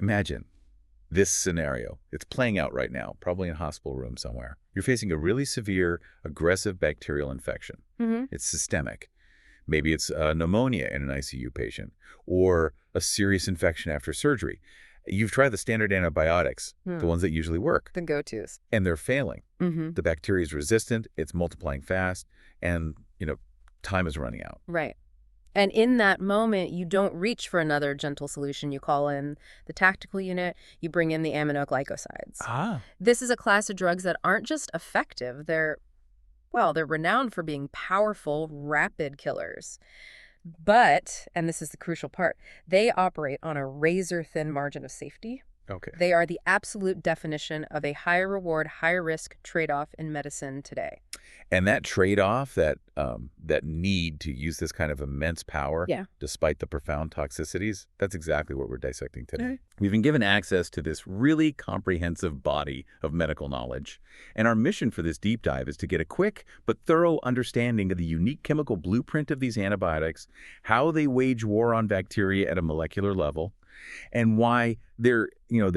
Imagine this scenario. It's playing out right now, probably in a hospital room somewhere. You're facing a really severe, aggressive bacterial infection. It's systemic. Maybe it's pneumonia in an ICU patient or a serious infection after surgery. You've tried the standard antibiotics, the ones that usually work, The go-tos. and they're failing. The bacteria is resistant, it's multiplying fast, and, time is running out. Right. And in that moment, you don't reach for another gentle solution. You call in the tactical unit, you bring in the aminoglycosides. Ah. This is a class of drugs that aren't just effective, they're renowned for being powerful, rapid killers. But, and this is the crucial part, they operate on a razor-thin margin of safety. Okay. They are the absolute definition of a higher reward, higher risk trade-off in medicine today. And that trade-off, that need to use this kind of immense power, despite the profound toxicities, that's exactly what we're dissecting today. We've been given access to this really comprehensive body of medical knowledge. And our mission for this deep dive is to get a quick but thorough understanding of the unique chemical blueprint of these antibiotics, how they wage war on bacteria at a molecular level, and why their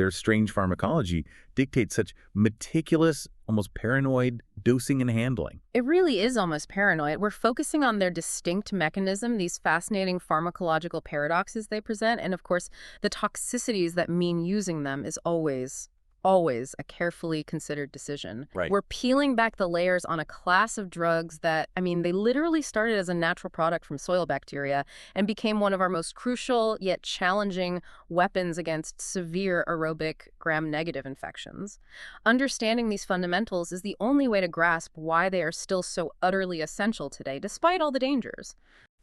strange pharmacology dictates such meticulous, almost paranoid dosing and handling. It really is almost paranoid. We're focusing on their distinct mechanism, these fascinating pharmacological paradoxes they present, and of course, the toxicities that mean using them is always a carefully considered decision. Right. We're peeling back the layers on a class of drugs that, they literally started as a natural product from soil bacteria and became one of our most crucial yet challenging weapons against severe aerobic gram-negative infections. Understanding these fundamentals is the only way to grasp why they are still so utterly essential today, despite all the dangers.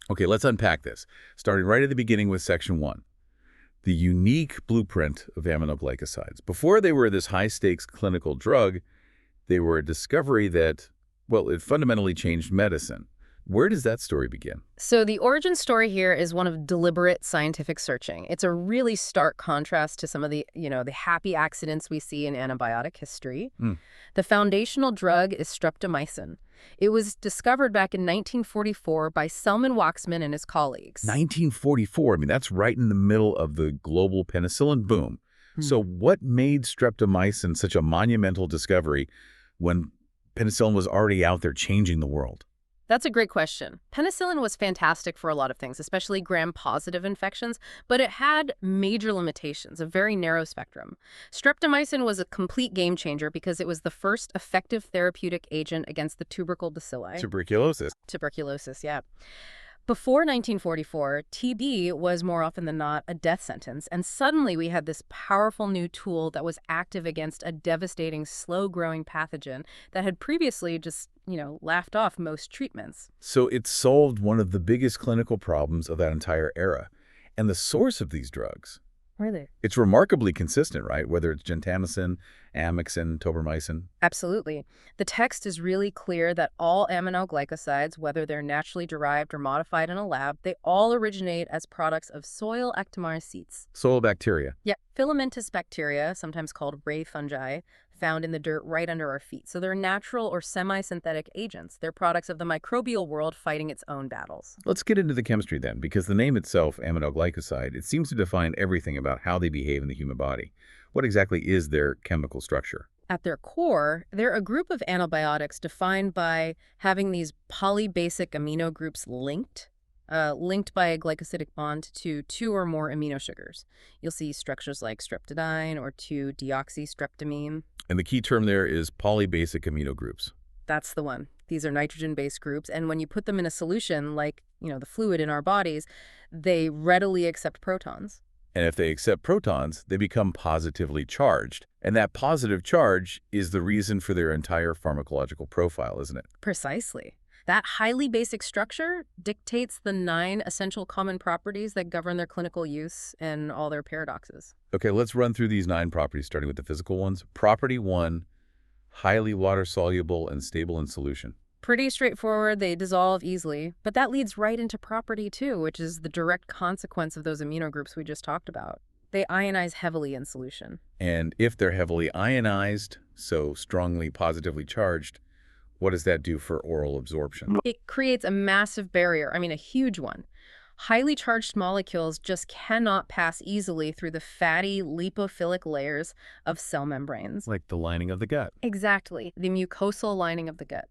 Okay, let's unpack this, starting right at the beginning with Section 1. The unique blueprint of aminoglycosides. Before they were this high-stakes clinical drug, they were a discovery that, it fundamentally changed medicine. Where does that story begin? So the origin story here is one of deliberate scientific searching. It's a really stark contrast to some of the happy accidents we see in antibiotic history. The foundational drug is streptomycin. It was discovered back in 1944 by Selman Waksman and his colleagues. 1944, that's right in the middle of the global penicillin boom. So what made streptomycin such a monumental discovery when penicillin was already out there changing the world? That's a great question. Penicillin was fantastic for a lot of things, especially gram-positive infections, but it had major limitations, a very narrow spectrum. Streptomycin was a complete game changer because it was the first effective therapeutic agent against the tubercle bacilli. Tuberculosis, yeah. Before 1944, TB was more often than not a death sentence, and suddenly we had this powerful new tool that was active against a devastating, slow-growing pathogen that had previously just, laughed off most treatments. So it solved one of the biggest clinical problems of that entire era. And the source of these drugs, Really? it's remarkably consistent, right? Whether it's gentamicin, amikacin, tobramycin. Absolutely. The text is really clear that all aminoglycosides, whether they're naturally derived or modified in a lab, they all originate as products of soil Actomycetes. Soil bacteria. Yeah, filamentous bacteria, sometimes called ray fungi, found in the dirt right under our feet. So they're natural or semi-synthetic agents. They're products of the microbial world fighting its own battles. Let's get into the chemistry then, because the name itself, aminoglycoside, it seems to define everything about how they behave in the human body. What exactly is their chemical structure? At their core, they're a group of antibiotics defined by having these polybasic amino groups linked by a glycosidic bond to two or more amino sugars. You'll see structures like streptidine or 2-deoxystreptamine. And the key term there is polybasic amino groups. That's the one. These are nitrogen-based groups, and when you put them in a solution, like, the fluid in our bodies, they readily accept protons. And if they accept protons, they become positively charged. And that positive charge is the reason for their entire pharmacological profile, isn't it? Precisely. That highly basic structure dictates the 9 essential common properties that govern their clinical use and all their paradoxes. Okay, let's run through these 9 properties, starting with the physical ones. Property 1, highly water-soluble and stable in solution. Pretty straightforward, they dissolve easily, but that leads right into property 2, which is the direct consequence of those amino groups we just talked about. They ionize heavily in solution. And if they're heavily ionized, so strongly positively charged, what does that do for oral absorption? It creates a massive barrier, a huge one. Highly charged molecules just cannot pass easily through the fatty lipophilic layers of cell membranes. Like the lining of the gut. Exactly, the mucosal lining of the gut.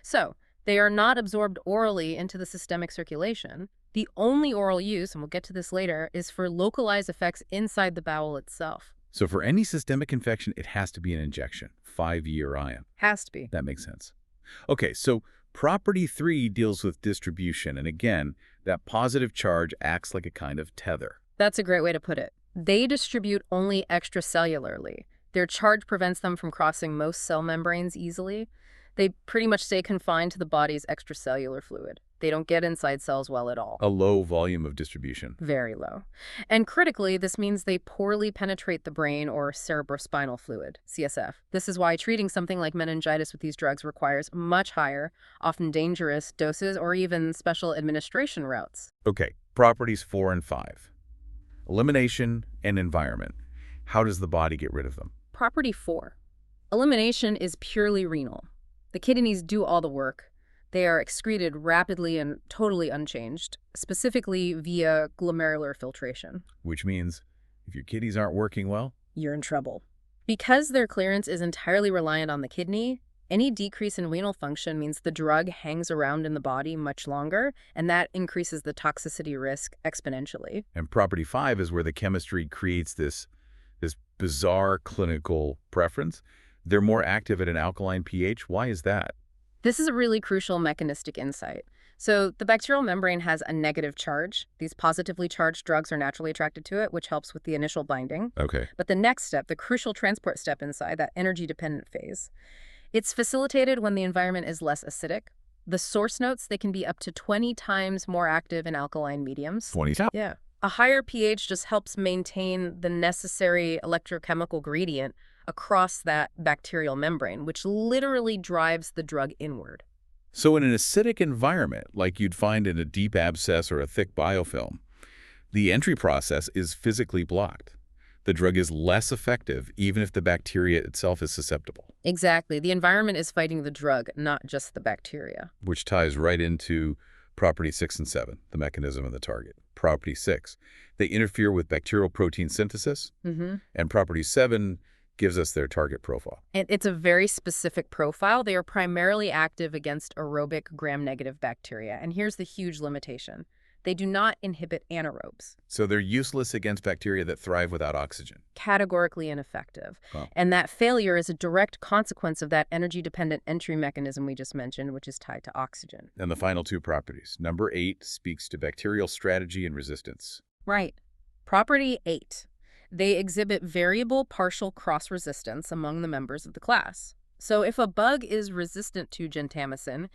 So, they are not absorbed orally into the systemic circulation. The only oral use, and we'll get to this later, is for localized effects inside the bowel itself. So for any systemic infection, it has to be an injection, 5E or IM. Has to be. That makes sense. Okay, so property 3 deals with distribution. And again, that positive charge acts like a kind of tether. That's a great way to put it. They distribute only extracellularly. Their charge prevents them from crossing most cell membranes easily. They pretty much stay confined to the body's extracellular fluid. They don't get inside cells well at all. A low volume of distribution. Very low. And critically, this means they poorly penetrate the brain or cerebrospinal fluid, CSF. This is why treating something like meningitis with these drugs requires much higher, often dangerous doses or even special administration routes. Okay, properties 4 and 5. Elimination and environment. How does the body get rid of them? Property 4. Elimination is purely renal. The kidneys do all the work. They are excreted rapidly and totally unchanged, specifically via glomerular filtration. Which means if your kidneys aren't working well, you're in trouble. Because their clearance is entirely reliant on the kidney, any decrease in renal function means the drug hangs around in the body much longer, and that increases the toxicity risk exponentially. And property 5 is where the chemistry creates this bizarre clinical preference. They're more active at an alkaline pH. Why is that? This is a really crucial mechanistic insight. So the bacterial membrane has a negative charge. These positively charged drugs are naturally attracted to it, which helps with the initial binding. Okay. But the next step, the crucial transport step inside, that energy-dependent phase, it's facilitated when the environment is less acidic. The source notes, they can be up to 20 times more active in alkaline mediums. 20 times? Yeah. A higher pH just helps maintain the necessary electrochemical gradient across that bacterial membrane, which literally drives the drug inward. So in an acidic environment, like you'd find in a deep abscess or a thick biofilm, the entry process is physically blocked. The drug is less effective, even if the bacteria itself is susceptible. Exactly. The environment is fighting the drug, not just the bacteria. Which ties right into property 6 and 7, the mechanism and the target. Property 6, they interfere with bacterial protein synthesis. And property 7 gives us their target profile. And it's a very specific profile. They are primarily active against aerobic gram-negative bacteria. And here's the huge limitation. They do not inhibit anaerobes. So they're useless against bacteria that thrive without oxygen. Categorically ineffective. Huh. And that failure is a direct consequence of that energy-dependent entry mechanism we just mentioned, which is tied to oxygen. And the final two properties. Number 8 speaks to bacterial strategy and resistance. Right. Property 8. They exhibit variable partial cross-resistance among the members of the class. So if a bug is resistant to gentamicin,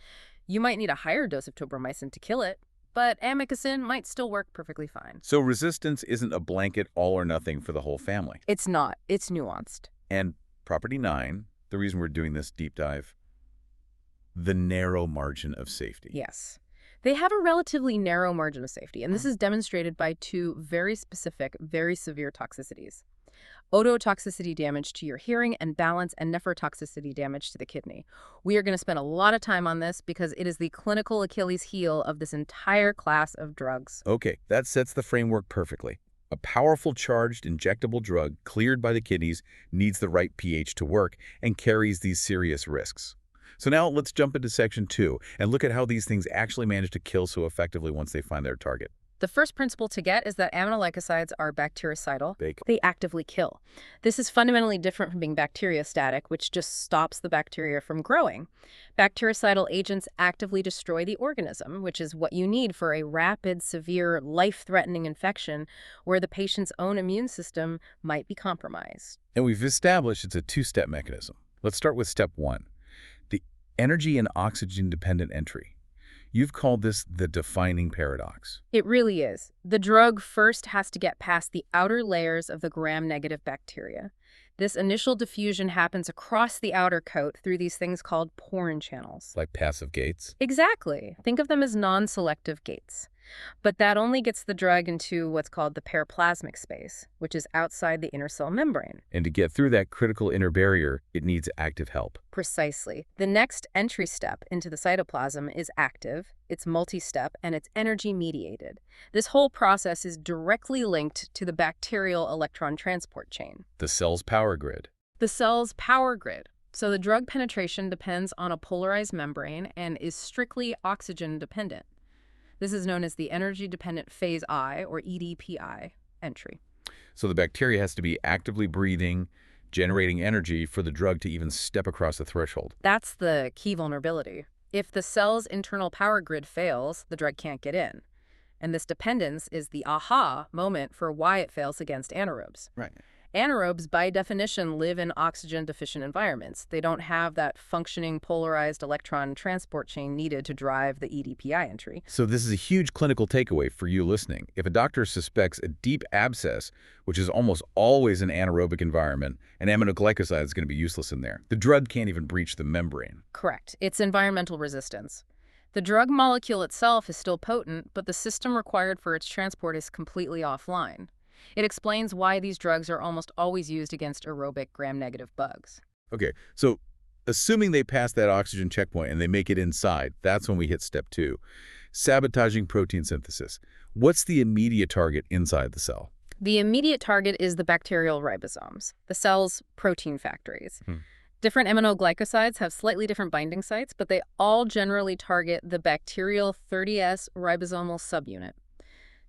you might need a higher dose of tobramycin to kill it, but amikacin might still work perfectly fine. So resistance isn't a blanket all or nothing for the whole family. It's not. It's nuanced. And property 9, the reason we're doing this deep dive, the narrow margin of safety. Yes. They have a relatively narrow margin of safety, and this is demonstrated by two very specific, very severe toxicities. Ototoxicity damage to your hearing and balance, and nephrotoxicity damage to the kidney. We are going to spend a lot of time on this because it is the clinical Achilles heel of this entire class of drugs. Okay, that sets the framework perfectly. A powerful charged injectable drug cleared by the kidneys needs the right pH to work and carries these serious risks. So now let's jump into section 2 and look at how these things actually manage to kill so effectively once they find their target. The first principle to get is that aminoglycosides are bactericidal. They actively kill. This is fundamentally different from being bacteriostatic, which just stops the bacteria from growing. Bactericidal agents actively destroy the organism, which is what you need for a rapid, severe, life-threatening infection where the patient's own immune system might be compromised. And we've established it's a two-step mechanism. Let's start with step 1, the energy and oxygen-dependent entry. You've called this the defining paradox. It really is. The drug first has to get past the outer layers of the gram-negative bacteria. This initial diffusion happens across the outer coat through these things called porin channels. Like passive gates? Exactly. Think of them as non-selective gates. But that only gets the drug into what's called the periplasmic space, which is outside the inner cell membrane. And to get through that critical inner barrier, it needs active help. Precisely. The next entry step into the cytoplasm is active, it's multi-step, and it's energy-mediated. This whole process is directly linked to the bacterial electron transport chain. The cell's power grid. The cell's power grid. So the drug penetration depends on a polarized membrane and is strictly oxygen-dependent. This is known as the energy-dependent phase I, or EDPI, entry. So the bacteria has to be actively breathing, generating energy for the drug to even step across the threshold. That's the key vulnerability. If the cell's internal power grid fails, the drug can't get in. And this dependence is the aha moment for why it fails against anaerobes. Right. Anaerobes, by definition, live in oxygen-deficient environments. They don't have that functioning polarized electron transport chain needed to drive the EDPI entry. So this is a huge clinical takeaway for you listening. If a doctor suspects a deep abscess, which is almost always an anaerobic environment, an aminoglycoside is going to be useless in there. The drug can't even breach the membrane. Correct. It's environmental resistance. The drug molecule itself is still potent, but the system required for its transport is completely offline. It explains why these drugs are almost always used against aerobic gram-negative bugs. Okay, so assuming they pass that oxygen checkpoint and they make it inside, that's when we hit step 2. Sabotaging protein synthesis. What's the immediate target inside the cell? The immediate target is the bacterial ribosomes, the cell's protein factories. Different aminoglycosides have slightly different binding sites, but they all generally target the bacterial 30S ribosomal subunit.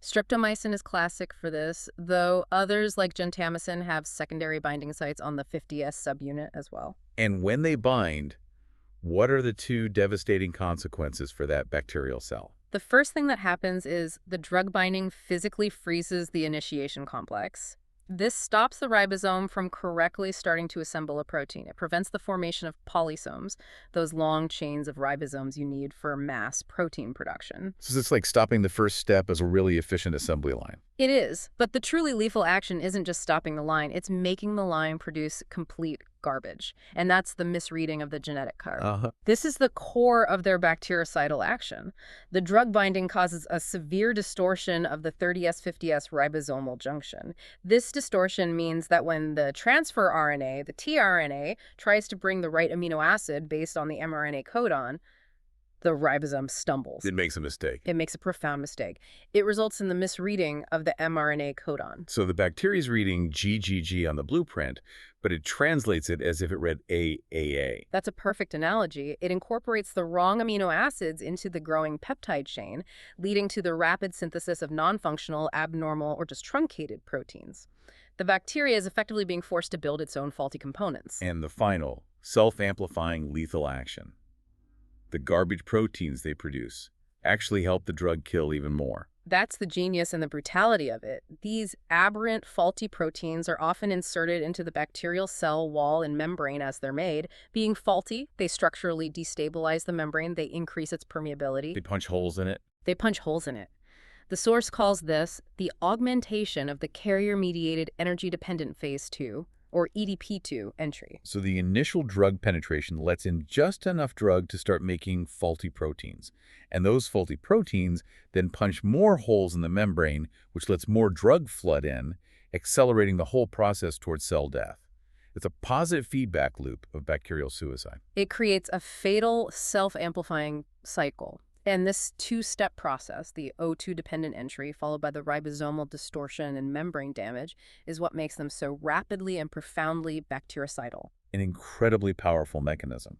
Streptomycin is classic for this, though others like gentamicin have secondary binding sites on the 50S subunit as well. And when they bind, what are the 2 devastating consequences for that bacterial cell? The first thing that happens is the drug binding physically freezes the initiation complex. This stops the ribosome from correctly starting to assemble a protein. It prevents the formation of polysomes, those long chains of ribosomes you need for mass protein production. So it's like stopping the first step as a really efficient assembly line. It is, but the truly lethal action isn't just stopping the line, it's making the line produce complete garbage. And that's the misreading of the genetic code. This is the core of their bactericidal action. The drug binding causes a severe distortion of the 30S-50S ribosomal junction. This distortion means that when the transfer RNA, the tRNA, tries to bring the right amino acid based on the mRNA codon, the ribosome stumbles. It makes a mistake. It makes a profound mistake. It results in the misreading of the mRNA codon. So the bacteria is reading GGG on the blueprint, but it translates it as if it read AAA. That's a perfect analogy. It incorporates the wrong amino acids into the growing peptide chain, leading to the rapid synthesis of non-functional, abnormal, or just truncated proteins. The bacteria is effectively being forced to build its own faulty components. And the final, self-amplifying lethal action. The garbage proteins they produce actually help the drug kill even more. That's the genius and the brutality of it. These aberrant, faulty proteins are often inserted into the bacterial cell wall and membrane as they're made. Being faulty, they structurally destabilize the membrane. They increase its permeability. They punch holes in it. The source calls this the augmentation of the carrier-mediated energy-dependent phase 2, or EDP2 entry. So the initial drug penetration lets in just enough drug to start making faulty proteins. And those faulty proteins then punch more holes in the membrane, which lets more drug flood in, accelerating the whole process towards cell death. It's a positive feedback loop of bacterial suicide. It creates a fatal self-amplifying cycle. And this 2-step process, the O2-dependent entry, followed by the ribosomal distortion and membrane damage, is what makes them so rapidly and profoundly bactericidal. An incredibly powerful mechanism.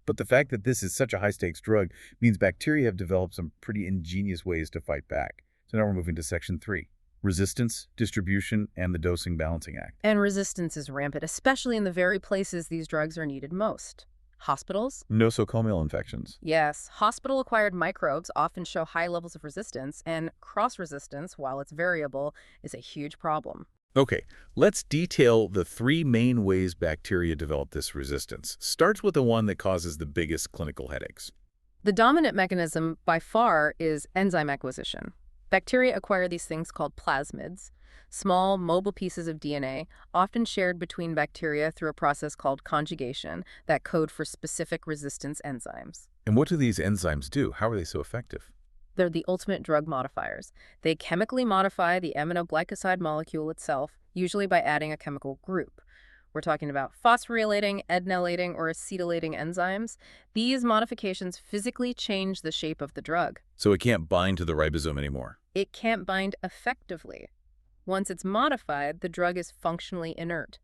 But the fact that this is such a high-stakes drug means bacteria have developed some pretty ingenious ways to fight back. So now we're moving to Section 3. Resistance, distribution, and the dosing balancing act. And resistance is rampant, especially in the very places these drugs are needed most. Hospitals? Nosocomial infections. Yes, hospital-acquired microbes often show high levels of resistance, and cross-resistance, while it's variable, is a huge problem. Okay, let's detail the 3 main ways bacteria develop this resistance. Starts with the one that causes the biggest clinical headaches. The dominant mechanism, by far, is enzyme acquisition. Bacteria acquire these things called plasmids, small, mobile pieces of DNA, often shared between bacteria through a process called conjugation that code for specific resistance enzymes. And what do these enzymes do? How are they so effective? They're the ultimate drug modifiers. They chemically modify the aminoglycoside molecule itself, usually by adding a chemical group. We're talking about phosphorylating, adenylating, or acetylating enzymes. These modifications physically change the shape of the drug. So it can't bind to the ribosome anymore. It can't bind effectively. Once it's modified, the drug is functionally inert.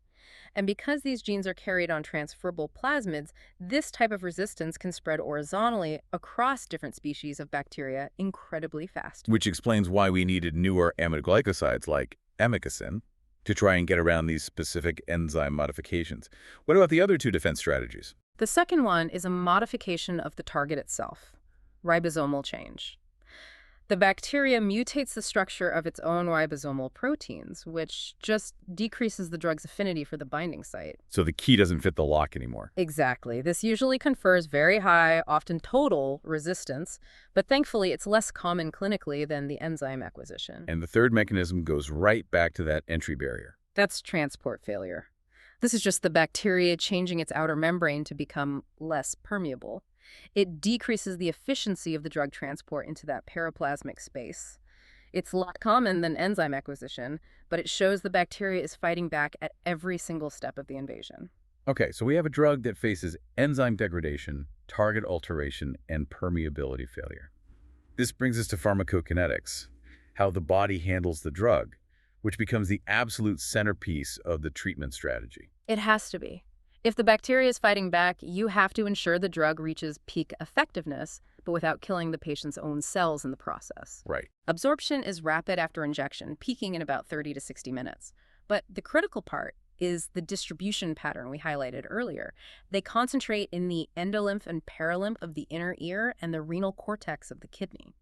And because these genes are carried on transferable plasmids, this type of resistance can spread horizontally across different species of bacteria incredibly fast. Which explains why we needed newer aminoglycosides like amikacin to try and get around these specific enzyme modifications. What about the other two defense strategies? The second one is a modification of the target itself, ribosomal change. The bacteria mutates the structure of its own ribosomal proteins, which just decreases the drug's affinity for the binding site. So the key doesn't fit the lock anymore. Exactly. This usually confers very high, often total, resistance, but thankfully it's less common clinically than the enzyme acquisition. And the third mechanism goes right back to that entry barrier. That's transport failure. This is just the bacteria changing its outer membrane to become less permeable. It decreases the efficiency of the drug transport into that periplasmic space. It's less common than enzyme acquisition, but it shows the bacteria is fighting back at every single step of the invasion. Okay, so we have a drug that faces enzyme degradation, target alteration, and permeability failure. This brings us to pharmacokinetics, how the body handles the drug, which becomes the absolute centerpiece of the treatment strategy. It has to be. If the bacteria is fighting back, you have to ensure the drug reaches peak effectiveness, but without killing the patient's own cells in the process. Right. Absorption is rapid after injection, peaking in about 30 to 60 minutes. But the critical part is the distribution pattern we highlighted earlier. They concentrate in the endolymph and paralymph of the inner ear and the renal cortex of the kidney.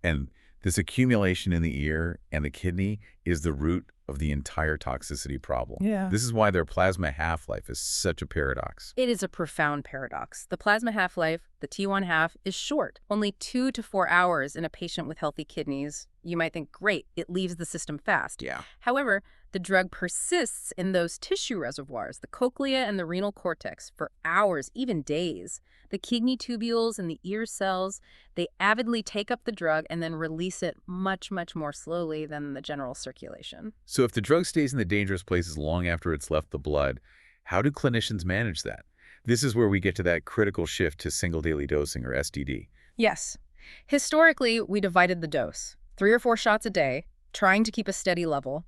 And this accumulation in the ear and the kidney is the root of the entire toxicity problem. Yeah. This is why their plasma half-life is such a paradox. It is a profound paradox. The plasma half-life, the T1 half, is short, only 2 to 4 hours in a patient with healthy kidneys. You might think, great, it leaves the system fast. Yeah. However, the drug persists in those tissue reservoirs, the cochlea and the renal cortex, for hours, even days. The kidney tubules and the ear cells, they avidly take up the drug and then release it much, much more slowly than the general circulation. So if the drug stays in the dangerous places long after it's left the blood, how do clinicians manage that? This is where we get to that critical shift to single daily dosing, or SDD. Yes. Historically, we divided the dose, 3 or 4 shots a day, trying to keep a steady level.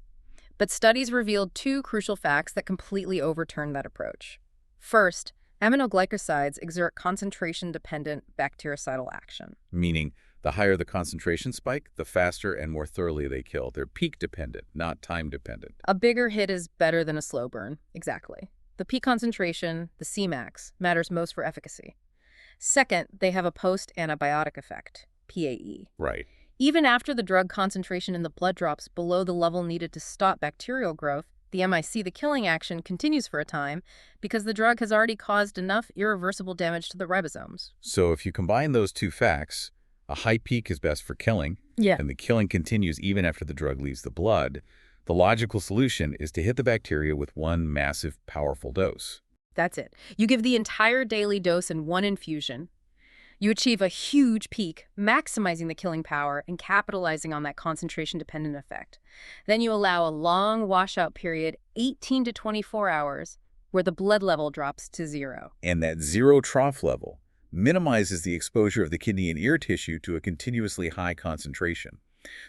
But studies revealed 2 crucial facts that completely overturned that approach. First, aminoglycosides exert concentration-dependent bactericidal action. Meaning, the higher the concentration spike, the faster and more thoroughly they kill. They're peak-dependent, not time-dependent. A bigger hit is better than a slow burn. Exactly. The peak concentration, the Cmax, matters most for efficacy. Second, they have a post-antibiotic effect, PAE. Right. Even after the drug concentration in the blood drops below the level needed to stop bacterial growth, the MIC, the killing action, continues for a time because the drug has already caused enough irreversible damage to the ribosomes. So if you combine those 2 facts, a high peak is best for killing, and the killing continues even after the drug leaves the blood, the logical solution is to hit the bacteria with one massive, powerful dose. That's it. You give the entire daily dose in one infusion. You achieve a huge peak, maximizing the killing power and capitalizing on that concentration-dependent effect. Then you allow a long washout period, 18 to 24 hours, where the blood level drops to 0. And that 0 trough level minimizes the exposure of the kidney and ear tissue to a continuously high concentration.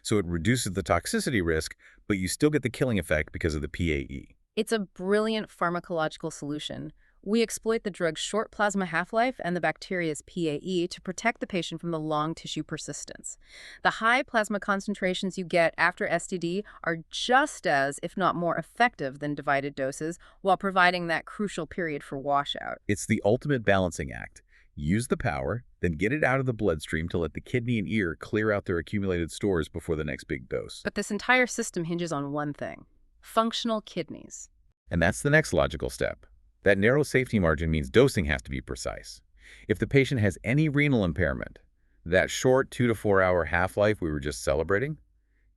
So it reduces the toxicity risk, but you still get the killing effect because of the PAE. It's a brilliant pharmacological solution. We exploit the drug's short plasma half-life and the bacteria's PAE to protect the patient from the long tissue persistence. The high plasma concentrations you get after STD are just as, if not more effective than divided doses, while providing that crucial period for washout. It's the ultimate balancing act. Use the power, then get it out of the bloodstream to let the kidney and ear clear out their accumulated stores before the next big dose. But this entire system hinges on one thing: functional kidneys. And that's the next logical step. That narrow safety margin means dosing has to be precise. If the patient has any renal impairment, that short 2 to 4 hour half-life we were just celebrating,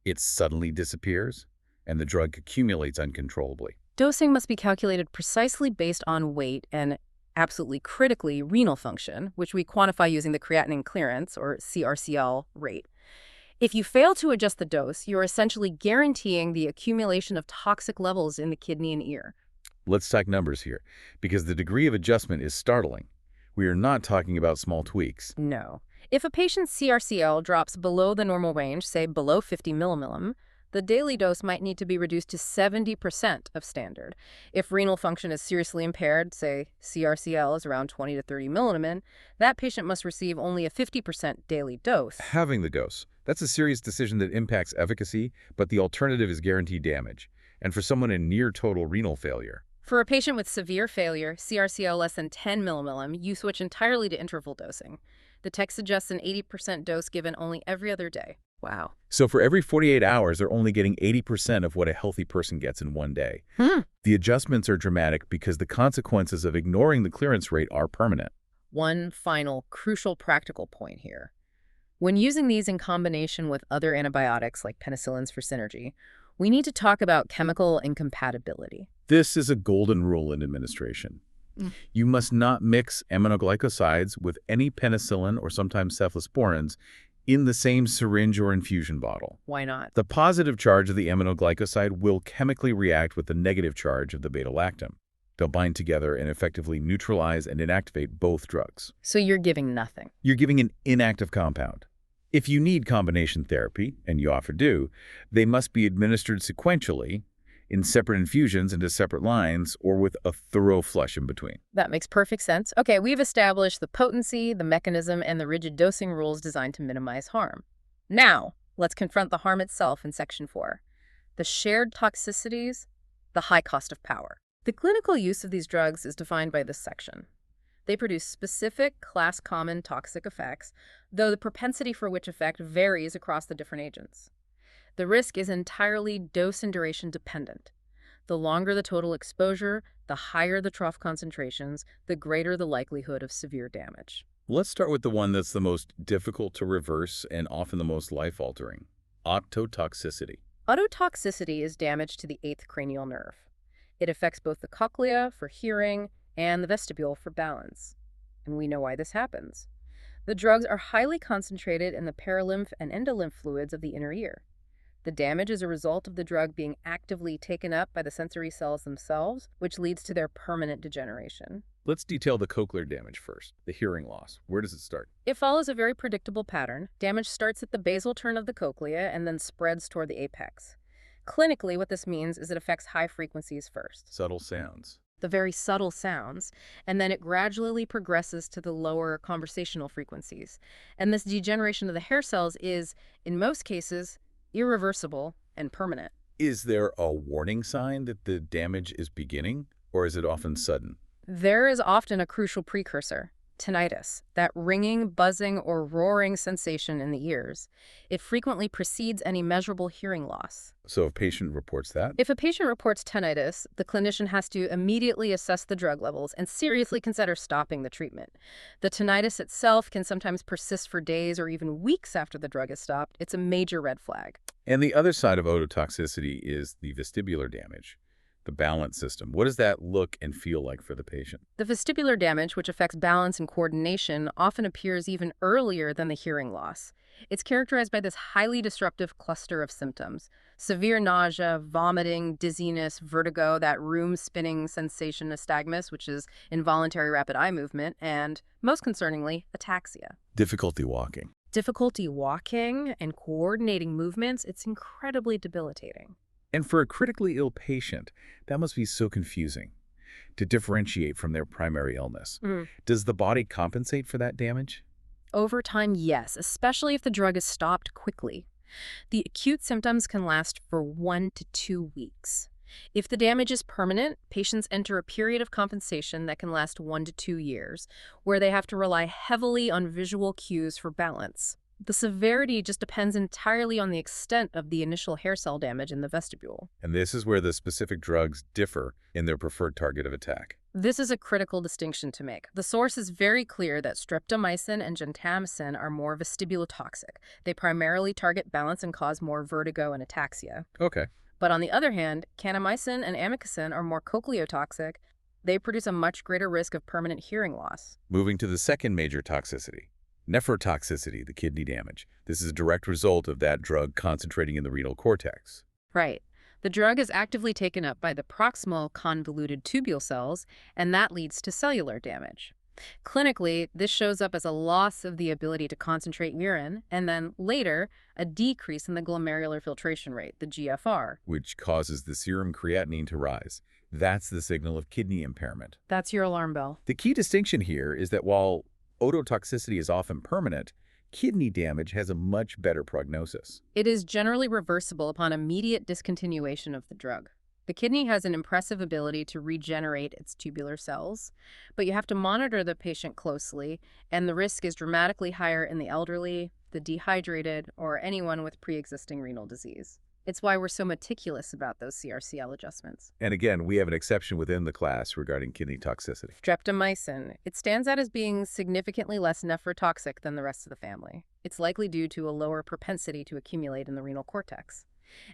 it suddenly disappears and the drug accumulates uncontrollably. Dosing must be calculated precisely based on weight and absolutely critically, renal function, which we quantify using the creatinine clearance, or CRCL, rate. If you fail to adjust the dose, you're essentially guaranteeing the accumulation of toxic levels in the kidney and ear. Let's talk numbers here, because the degree of adjustment is startling. We are not talking about small tweaks. No. If a patient's CRCL drops below the normal range, say below 50 millimillim, the daily dose might need to be reduced to 70% of standard. If renal function is seriously impaired, say CRCL is around 20 to 30 millimillim, that patient must receive only a 50% daily dose. Having the dose. That's a serious decision that impacts efficacy, but the alternative is guaranteed damage. And for someone in near total renal failure. For a patient with severe failure, CRCL less than 10 millimillim, you switch entirely to interval dosing. The text suggests an 80% dose given only every other day. Wow. So for every 48 hours, they're only getting 80% of what a healthy person gets in one day. The adjustments are dramatic because the consequences of ignoring the clearance rate are permanent. One final crucial practical point here. When using these in combination with other antibiotics like penicillins for synergy, we need to talk about chemical incompatibility. This is a golden rule in administration. You must not mix aminoglycosides with any penicillin or sometimes cephalosporins in the same syringe or infusion bottle. Why not? The positive charge of the aminoglycoside will chemically react with the negative charge of the beta-lactam. They'll bind together and effectively neutralize and inactivate both drugs. So you're giving nothing. You're giving an inactive compound. If you need combination therapy, and you often do, they must be administered sequentially in separate infusions into separate lines or with a thorough flush in between. That makes perfect sense. Okay, we've established the potency, the mechanism, and the rigid dosing rules designed to minimize harm. Now, let's confront the harm itself in Section 4. The shared toxicities, the high cost of power. The clinical use of these drugs is defined by this section. They produce specific class-common toxic effects, though the propensity for which effect varies across the different agents. The risk is entirely dose and duration dependent. The longer the total exposure, the higher the trough concentrations, the greater the likelihood of severe damage. Let's start with the one that's the most difficult to reverse and often the most life-altering: ototoxicity. Ototoxicity is damage to the 8th cranial nerve. It affects both the cochlea for hearing and the vestibule for balance. And we know why this happens. The drugs are highly concentrated in the paralymph and endolymph fluids of the inner ear. The damage is a result of the drug being actively taken up by the sensory cells themselves, which leads to their permanent degeneration. Let's detail the cochlear damage first, the hearing loss. Where does it start? It follows a very predictable pattern. Damage starts at the basal turn of the cochlea and then spreads toward the apex. Clinically, what this means is it affects high frequencies first. Subtle sounds. The very subtle sounds, and then it gradually progresses to the lower conversational frequencies. And this degeneration of the hair cells is, in most cases, irreversible and permanent. Is there a warning sign that the damage is beginning, or is it often sudden? There is often a crucial precursor: tinnitus, that ringing, buzzing, or roaring sensation in the ears. It frequently precedes any measurable hearing loss. So if a patient reports that? If a patient reports tinnitus, the clinician has to immediately assess the drug levels and seriously consider stopping the treatment. The tinnitus itself can sometimes persist for days or even weeks after the drug is stopped. It's a major red flag. And the other side of ototoxicity is the vestibular damage, the balance system. What does that look and feel like for the patient? The vestibular damage, which affects balance and coordination, often appears even earlier than the hearing loss. It's characterized by this highly disruptive cluster of symptoms: severe nausea, vomiting, dizziness, vertigo, that room-spinning sensation, nystagmus, which is involuntary rapid eye movement, and, most concerningly, ataxia. Difficulty walking. Difficulty walking and coordinating movements, it's incredibly debilitating. And for a critically ill patient, that must be so confusing to differentiate from their primary illness. Does the body compensate for that damage? Over time, yes, especially if the drug is stopped quickly. The acute symptoms can last for 1 to 2 weeks. If the damage is permanent, patients enter a period of compensation that can last 1 to 2 years, where they have to rely heavily on visual cues for balance. The severity just depends entirely on the extent of the initial hair cell damage in the vestibule. And this is where the specific drugs differ in their preferred target of attack. This is a critical distinction to make. The source is very clear that streptomycin and gentamicin are more vestibulotoxic. They primarily target balance and cause more vertigo and ataxia. Okay. But on the other hand, kanamycin and amikacin are more cochleotoxic. They produce a much greater risk of permanent hearing loss. Moving to the second major toxicity, nephrotoxicity, the kidney damage. This is a direct result of that drug concentrating in the renal cortex. Right. The drug is actively taken up by the proximal convoluted tubule cells, and that leads to cellular damage. Clinically, this shows up as a loss of the ability to concentrate urine, and then later, a decrease in the glomerular filtration rate, the GFR. Which causes the serum creatinine to rise. That's the signal of kidney impairment. That's your alarm bell. The key distinction here is that while ototoxicity is often permanent, kidney damage has a much better prognosis. It is generally reversible upon immediate discontinuation of the drug. The kidney has an impressive ability to regenerate its tubular cells, but you have to monitor the patient closely, and the risk is dramatically higher in the elderly, the dehydrated, or anyone with pre-existing renal disease. It's why we're so meticulous about those CRCL adjustments. And again, we have an exception within the class regarding kidney toxicity. Streptomycin. It stands out as being significantly less nephrotoxic than the rest of the family. It's likely due to a lower propensity to accumulate in the renal cortex.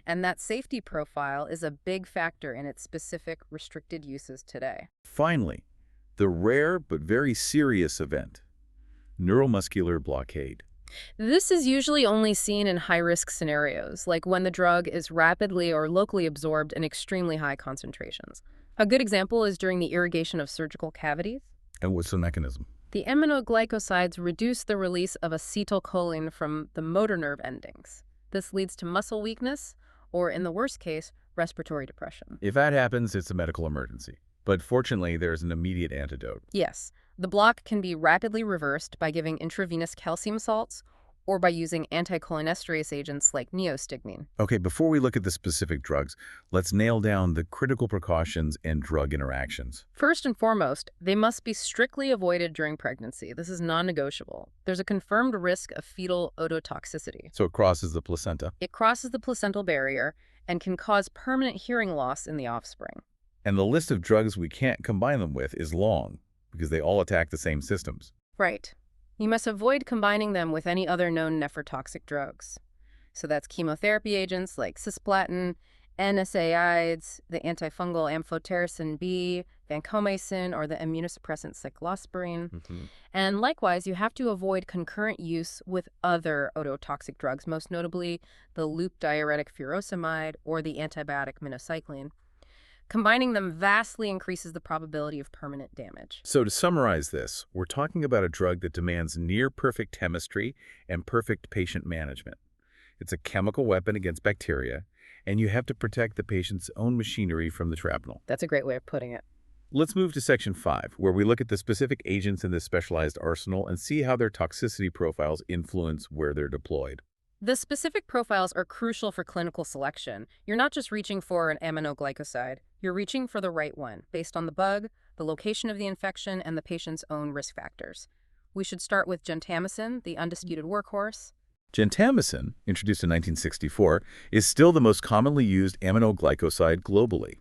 And that safety profile is a big factor in its specific restricted uses today. Finally, the rare but very serious event, neuromuscular blockade. This is usually only seen in high-risk scenarios, like when the drug is rapidly or locally absorbed in extremely high concentrations. A good example is during the irrigation of surgical cavities. And what's the mechanism? The aminoglycosides reduce the release of acetylcholine from the motor nerve endings. This leads to muscle weakness, or in the worst case, respiratory depression. If that happens, it's a medical emergency. But fortunately, there's an immediate antidote. Yes. The block can be rapidly reversed by giving intravenous calcium salts or by using anticholinesterase agents like neostigmine. Okay, before we look at the specific drugs, let's nail down the critical precautions and drug interactions. First and foremost, they must be strictly avoided during pregnancy. This is non-negotiable. There's a confirmed risk of fetal ototoxicity. So it crosses the placenta. It crosses the placental barrier and can cause permanent hearing loss in the offspring. And the list of drugs we can't combine them with is long, because they all attack the same systems. Right. You must avoid combining them with any other known nephrotoxic drugs. So that's chemotherapy agents like cisplatin, NSAIDs, the antifungal amphotericin B, vancomycin, or the immunosuppressant cyclosporine. And likewise, you have to avoid concurrent use with other ototoxic drugs, most notably the loop diuretic furosemide or the antibiotic minocycline. Combining them vastly increases the probability of permanent damage. So to summarize this, we're talking about a drug that demands near-perfect chemistry and perfect patient management. It's a chemical weapon against bacteria, and you have to protect the patient's own machinery from the shrapnel. That's a great way of putting it. Let's move to Section 5, where we look at the specific agents in this specialized arsenal and see how their toxicity profiles influence where they're deployed. The specific profiles are crucial for clinical selection. You're not just reaching for an aminoglycoside. You're reaching for the right one, based on the bug, the location of the infection, and the patient's own risk factors. We should start with gentamicin, the undisputed workhorse. Gentamicin, introduced in 1964, is still the most commonly used aminoglycoside globally.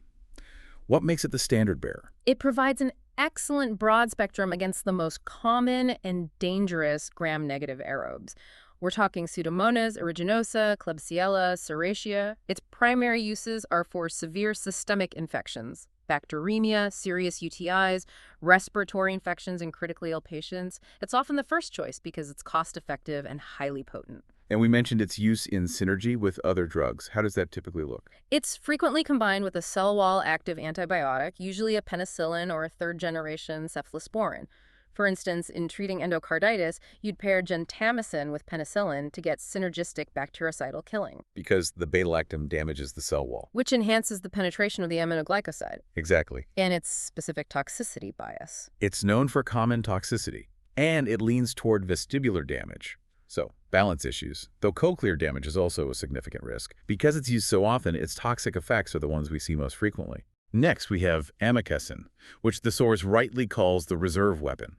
What makes it the standard bearer? It provides an excellent broad spectrum against the most common and dangerous gram-negative aerobes. We're talking Pseudomonas aeruginosa, Klebsiella, Serratia. Its primary uses are for severe systemic infections, bacteremia, serious UTIs, respiratory infections in critically ill patients. It's often the first choice because it's cost-effective and highly potent. And we mentioned its use in synergy with other drugs. How does that typically look? It's frequently combined with a cell wall active antibiotic, usually a penicillin or a third-generation cephalosporin. For instance, in treating endocarditis, you'd pair gentamicin with penicillin to get synergistic bactericidal killing. Because the beta-lactam damages the cell wall. Which enhances the penetration of the aminoglycoside. Exactly. And its specific toxicity bias. It's known for common toxicity, and it leans toward vestibular damage. So, balance issues, though cochlear damage is also a significant risk. Because it's used so often, its toxic effects are the ones we see most frequently. Next, we have amikacin, which the source rightly calls the reserve weapon.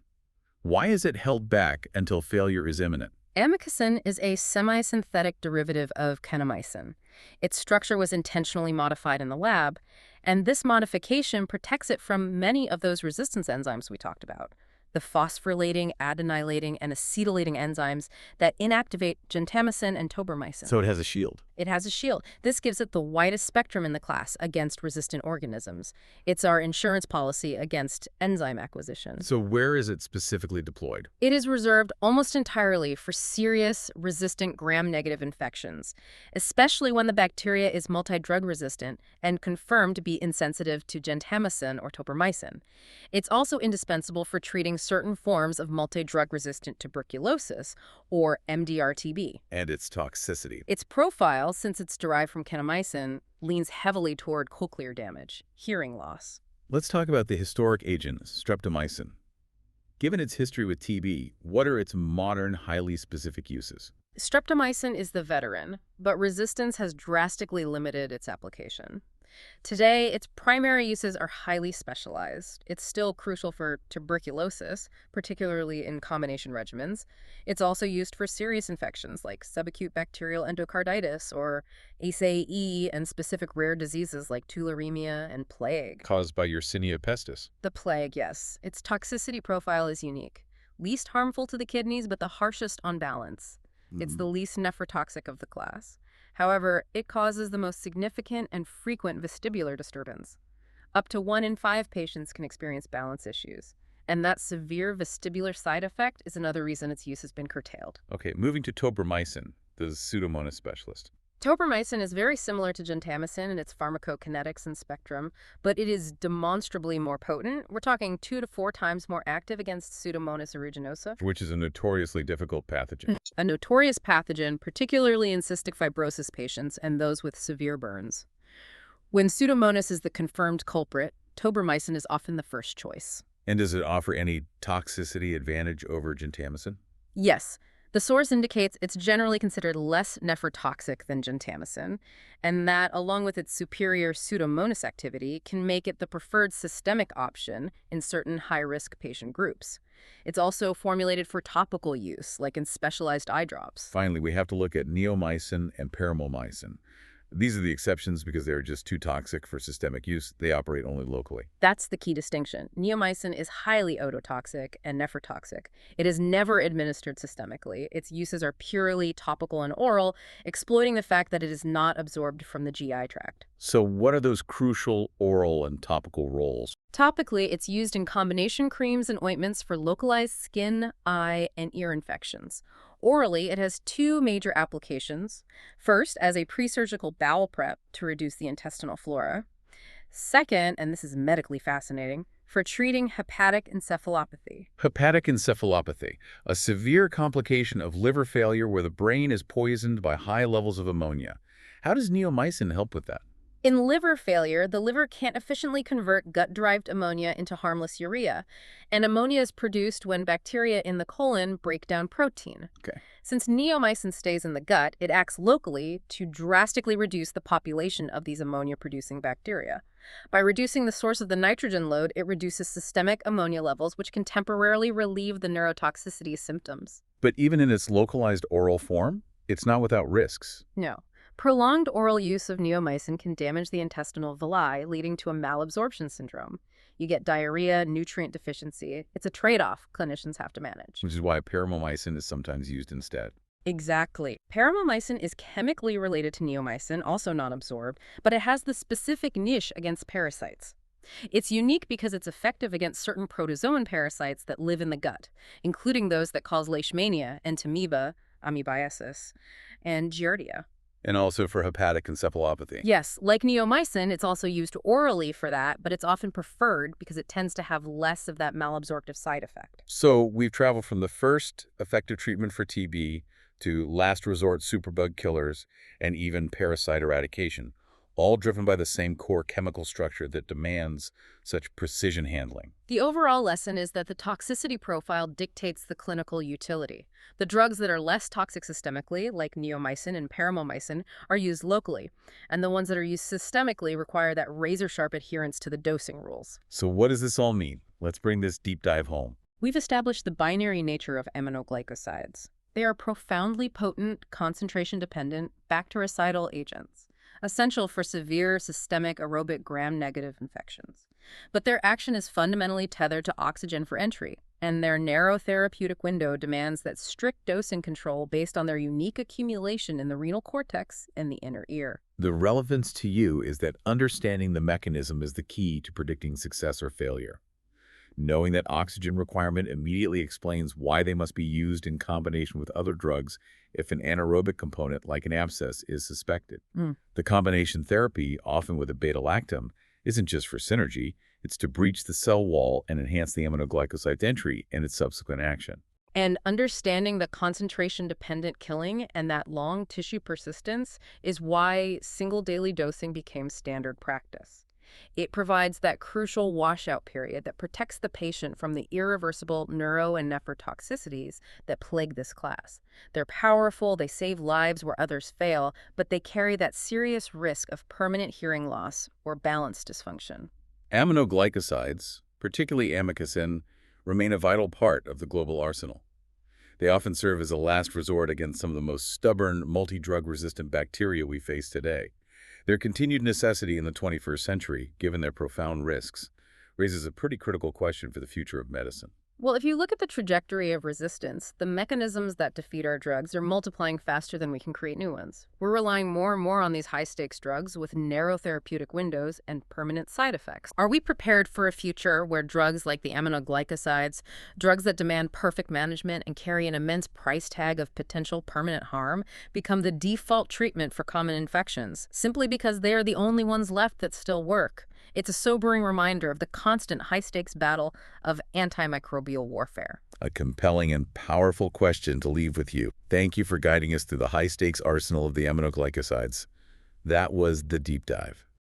Why is it held back until failure is imminent? Amikacin is a semi-synthetic derivative of kanamycin. Its structure was intentionally modified in the lab, and this modification protects it from many of those resistance enzymes we talked about. the phosphorylating, adenylating, and acetylating enzymes that inactivate gentamicin and tobramycin. So it has a shield. It has a shield. This gives it the widest spectrum in the class against resistant organisms. It's our insurance policy against enzyme acquisition. So where is it specifically deployed? It is reserved almost entirely for serious resistant gram-negative infections, especially when the bacteria is multi-drug resistant and confirmed to be insensitive to gentamicin or tobramycin. It's also indispensable for treating certain forms of multi-drug resistant tuberculosis, or MDR-TB. And its toxicity. Its profile, since it's derived from kanamycin, leans heavily toward cochlear damage, hearing loss. Let's talk about the historic agent, streptomycin. Given its history with TB, what are its modern, highly specific uses? Streptomycin is the veteran, but resistance has drastically limited its application. Today, its primary uses are highly specialized. It's still crucial for tuberculosis, particularly in combination regimens. It's also used for serious infections like subacute bacterial endocarditis or ACE and specific rare diseases like tularemia and plague. Caused by Yersinia pestis. The plague, yes. Its toxicity profile is unique. Least harmful to the kidneys, but the harshest on balance. It's the least nephrotoxic of the class. However, it causes the most significant and frequent vestibular disturbance. Up to 1 in 5 patients can experience balance issues. And that severe vestibular side effect is another reason its use has been curtailed. Okay, moving to tobramycin, the Pseudomonas specialist. Tobramycin is very similar to gentamicin in its pharmacokinetics and spectrum, but it is demonstrably more potent. We're talking 2 to 4 times more active against Pseudomonas aeruginosa, Which is a notoriously difficult pathogen. a notorious pathogen, particularly in cystic fibrosis patients and those with severe burns. When Pseudomonas is the confirmed culprit, tobramycin is often the first choice. And does it offer any toxicity advantage over gentamicin? Yes. The source indicates it's generally considered less nephrotoxic than gentamicin, and that, along with its superior Pseudomonas activity, can make it the preferred systemic option in certain high-risk patient groups. It's also formulated for topical use, like in specialized eye drops. Finally, we have to look at neomycin and paramomycin. These are the exceptions because they're just too toxic for systemic use. They operate only locally. That's the key distinction. Neomycin is highly ototoxic and nephrotoxic. It is never administered systemically. Its uses are purely topical and oral, exploiting the fact that it is not absorbed from the GI tract. So what are those crucial oral and topical roles? Topically, it's used in combination creams and ointments for localized skin, eye, and ear infections. Orally, it has 2 major applications. First, as a pre-surgical bowel prep to reduce the intestinal flora. Second, and this is medically fascinating, for treating hepatic encephalopathy. Hepatic encephalopathy, a severe complication of liver failure where the brain is poisoned by high levels of ammonia. How does neomycin help with that? In liver failure, the liver can't efficiently convert gut-derived ammonia into harmless urea, and ammonia is produced when bacteria in the colon break down protein. Okay. Since neomycin stays in the gut, it acts locally to drastically reduce the population of these ammonia-producing bacteria. By reducing the source of the nitrogen load, it reduces systemic ammonia levels, which can temporarily relieve the neurotoxicity symptoms. But even in its localized oral form, it's not without risks. No. Prolonged oral use of neomycin can damage the intestinal villi, leading to a malabsorption syndrome. You get diarrhea, nutrient deficiency. It's a trade-off clinicians have to manage. Which is why paramomycin is sometimes used instead. Exactly. Paramomycin is chemically related to neomycin, also non-absorbed, but it has the specific niche against parasites. It's unique because it's effective against certain protozoan parasites that live in the gut, including those that cause leishmania, entamoeba, amoebiasis, and giardia. And also for hepatic encephalopathy. Yes, like neomycin, it's also used orally for that, but it's often preferred because it tends to have less of that malabsorptive side effect. So we've traveled from the first effective treatment for TB to last resort superbug killers and even parasite eradication, all driven by the same core chemical structure that demands such precision handling. The overall lesson is that the toxicity profile dictates the clinical utility. The drugs that are less toxic systemically, like neomycin and paramomycin, are used locally, and the ones that are used systemically require that razor-sharp adherence to the dosing rules. So what does this all mean? Let's bring this deep dive home. We've established the binary nature of aminoglycosides. They are profoundly potent, concentration-dependent, bactericidal agents, essential for severe systemic aerobic gram-negative infections. But their action is fundamentally tethered to oxygen for entry. And their narrow therapeutic window demands that strict dosing control based on their unique accumulation in the renal cortex and the inner ear. The relevance to you is that understanding the mechanism is the key to predicting success or failure. Knowing that oxygen requirement immediately explains why they must be used in combination with other drugs if an anaerobic component like an abscess is suspected. The combination therapy, often with a beta-lactam, isn't just for synergy, it's to breach the cell wall and enhance the aminoglycoside entry and its subsequent action. And understanding the concentration-dependent killing and that long tissue persistence is why single daily dosing became standard practice. It provides that crucial washout period that protects the patient from the irreversible neuro and nephrotoxicities that plague this class. They're powerful, they save lives where others fail, but they carry that serious risk of permanent hearing loss or balance dysfunction. Aminoglycosides, particularly amikacin, remain a vital part of the global arsenal. They often serve as a last resort against some of the most stubborn, multi-drug-resistant bacteria we face today. Their continued necessity in the 21st century, given their profound risks, raises a pretty critical question for the future of medicine. Well, if you look at the trajectory of resistance, the mechanisms that defeat our drugs are multiplying faster than we can create new ones. We're relying more and more on these high-stakes drugs with narrow therapeutic windows and permanent side effects. Are we prepared for a future where drugs like the aminoglycosides, drugs that demand perfect management and carry an immense price tag of potential permanent harm, become the default treatment for common infections, simply because they are the only ones left that still work? It's a sobering reminder of the constant high-stakes battle of antimicrobial warfare. A compelling and powerful question to leave with you. Thank you for guiding us through the high-stakes arsenal of the aminoglycosides. That was the deep dive.